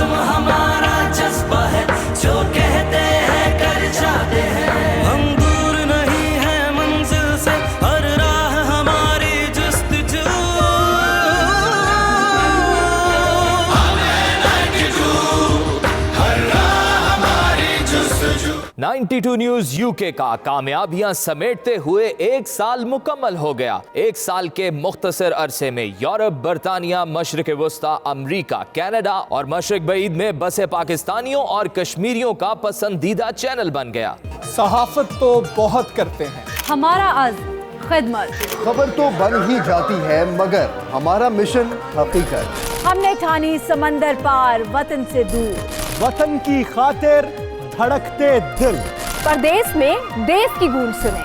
Ism हमारा जज्बा है, जो कहते हैं कर जाते हैं। हम दूर नहीं है मंजिल से, हर राह हमारी जस्तजू। 92 न्यूज यूके का कामयाबियां समेटते हुए एक साल मुकम्मल हो गया। एक साल के मुख्तसर अरसे में यूरोप, बरतानिया, मशरिक वस्ता, अमरीका, कनाडा और मशरिक बईद में बसे पाकिस्तानियों और कश्मीरियों का पसंदीदा चैनल बन गया। सहाफत तो बहुत करते हैं, हमारा अज़्म खिदमत। खबर तो बन ही जाती है मगर हमारा मिशन हकीकत। हमने ठानी समंदर पार वतन से दूर, वतन की खातिर धड़कते दिल। परदेश में देश की गूंज सुने,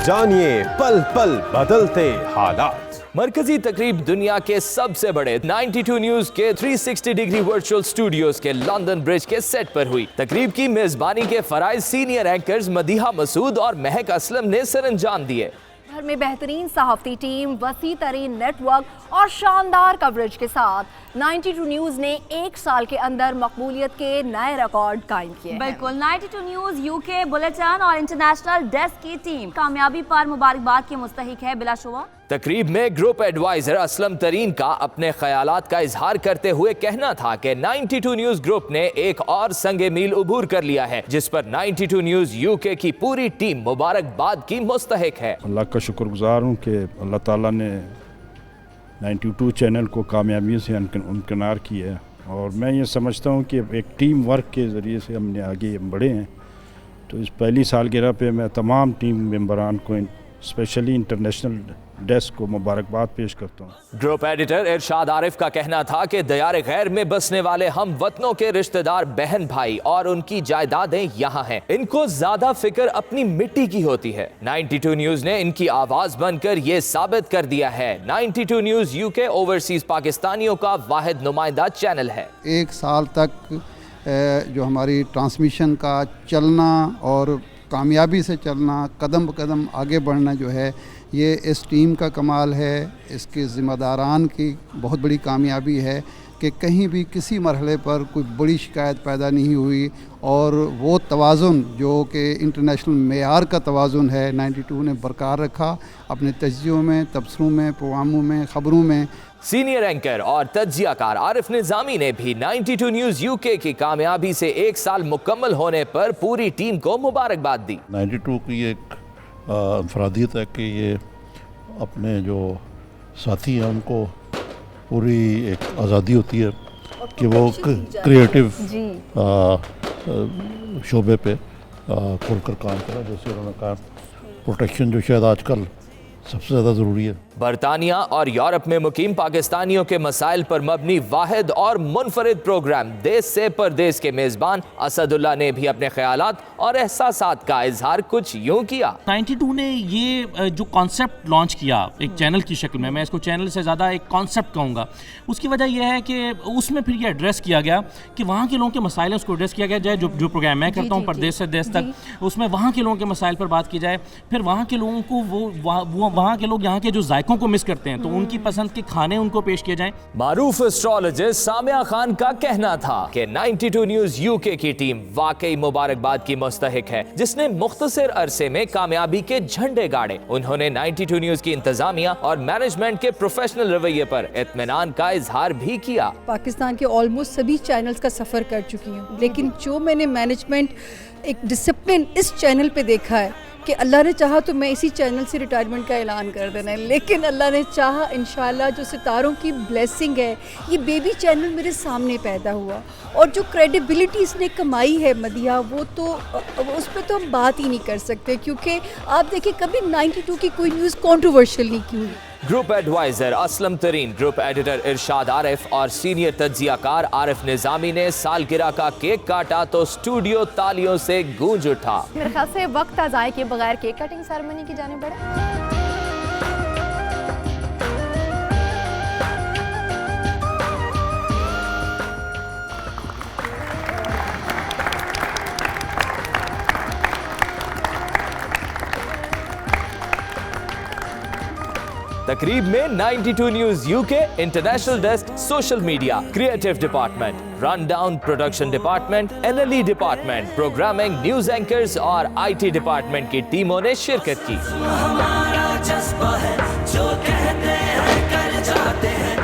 जानिए पल पल बदलते हालात। मरकजी तकरीब दुनिया के सबसे बड़े 92 न्यूज के 360 डिग्री वर्चुअल स्टूडियोज के लंदन ब्रिज के सेट पर हुई। तकरीब की मेजबानी के फराइज सीनियर एंकर्स मदीहा मसूद और महक असलम ने सरअंजाम दिए। घर में बेहतरीन सहाफती टीम, वसी तरीन नेटवर्क और शानदार कवरेज के साथ 92 न्यूज ने एक साल के अंदर मकबूलियत के नए रिकॉर्ड कायम किए। बिल्कुल, 92 न्यूज यूके बुलेटिन और इंटरनेशनल डेस्क की टीम कामयाबी पर मुबारकबाद के मुस्तहिक है बिलाशुबा। तकरीब में ग्रुप एडवाइजर असलम तरीन का अपने ख्यालात का इजहार करते हुए कहना था कि 92 न्यूज ग्रुप ने एक और संगे मील उबूर कर लिया है, जिस पर 92 न्यूज यूके की पूरी टीम मुबारकबाद की मुस्तहिक है। अल्लाह का शुक्रगुजार हूँ कि अल्लाह ताला ने 92 चैनल को कामयाबी से उनकनार किया है, और मैं ये समझता हूँ कि एक टीम वर्क के ज़रिए से हमने आगे बढ़े हैं। तो इस पहली सालगिरह पे मैं तमाम टीम मेंबरान को, स्पेशली इंटरनेशनल डेस्क को मुबारकबाद पेश करता हूँ। ग्रुप एडिटर इरशाद आरिफ का कहना था कि दयार गैर में बसने वाले हम वतनों के रिश्तेदार, बहन भाई और उनकी जायदादें यहाँ हैं। इनको ज्यादा फिक्र अपनी मिट्टी की होती है। 92 न्यूज ने इनकी आवाज बनकर ये साबित कर दिया है। 92 न्यूज यूके ओवरसीज पाकिस्तानियों का वाहिद नुमाइंदा चैनल है। एक साल तक जो हमारी ट्रांसमिशन का चलना और कामयाबी से चलना, कदम ब कदम आगे बढ़ना जो है, ये इस टीम का कमाल है। इसके ज़िम्मेदारान की बहुत बड़ी कामयाबी है कि कहीं भी किसी मरहले पर कोई बड़ी शिकायत पैदा नहीं हुई, और वो तवाज़ुन जो कि इंटरनेशनल मेयार का तवाज़ुन है 92 ने बरकरार रखा अपने तज्जियों में, तबसरों में, प्रोग्रामों में, ख़बरों में। सीनियर एंकर और तज्जियाकार आरिफ निज़ामी ने भी 92 न्यूज यूके की कामयाबी से एक साल मुकम्मल होने पर पूरी टीम को मुबारकबाद दी। 92 की एक अफरादियत है कि ये अपने जो साथी हैं उनको पूरी एक आज़ादी होती है कि वो क्रिएटिव शोबे पे खुलकर काम करें। जैसे उन्होंने कहा, प्रोटेक्शन जो शायद आजकल सबसे ज़्यादा ज़रूरी है। बरतानिया और यूरोप में मुकीम पाकिस्तानियों के मसाइल पर मबनी वाहिद और मुनफरिद प्रोग्राम देश से परदेश के मेज़बान असदुल्ला ने भी अपने ख्यालात और एहसासात का इजहार कुछ यूं किया। 92 ने ये जो कॉन्सेप्ट लॉन्च किया एक चैनल की शक्ल में, मैं इसको चैनल से ज़्यादा एक कॉन्सेप्ट कहूँगा, उसकी वजह यह है कि उसमें फिर ये एड्रेस किया गया कि वहाँ के लोगों के मसाइल उसको एड्रेस किया गया जाए। जो प्रोग्राम मैं करता हूँ परदेश से देश तक, उसमें वहाँ के लोगों के मसाइल पर बात की जाए। फिर वहाँ के लोगों को वहाँ के लोग यहाँ के जो जायकों को मिस करते हैं, तो उनकी पसंद के खाने उनको पेश किए जाएं। मारूफ एस्ट्रोलॉजिस्ट सामिया खान का कहना था कि 92 न्यूज यूके की टीम वाकई मुबारकबाद की मुस्तहिक है, जिसने मुख्तसर अरसे में कामयाबी के झंडे गाड़े। उन्होंने 92 न्यूज की इंतजामिया और मैनेजमेंट के प्रोफेशनल रवैये पर इत्मीनान का इजहार भी किया। पाकिस्तान के ऑलमोस्ट सभी चैनल्स का सफर कर चुकी हूँ, लेकिन जो मैंने मैनेजमेंट एक डिसिप्लिन इस चैनल पे देखा है कि अल्लाह ने चाहा तो मैं इसी चैनल से रिटायरमेंट का ऐलान कर देना है, लेकिन अल्लाह ने चाहा इंशाल्लाह जो सितारों की ब्लेसिंग है, ये बेबी चैनल मेरे सामने पैदा हुआ, और जो क्रेडिबिलिटी इसने कमाई है मदिया, वो तो उस पर तो हम बात ही नहीं कर सकते, क्योंकि आप देखिए कभी 92 की कोई न्यूज़ कंट्रोवर्शियल नहीं की हुई। ग्रुप एडवाइजर असलम तरीन, ग्रुप एडिटर इरशाद आरिफ और सीनियर तज्जियाकार आरिफ निज़ामी ने सालगिरह का केक काटा तो स्टूडियो तालियों से गूंज उठा। मेरे ख्याल से वक्त आ जाए कि बगैर केक कटिंग सेरेमनी की जाने पड़े। तकरीब में 92 news UK, international desk, social media, creative department, run down, production department, NLE department, programming, news anchors और IT डिपार्टमेंट की टीमों ने शिरकत की। हमारा जज्बा है, जो कहते हैं कर जाते हैं।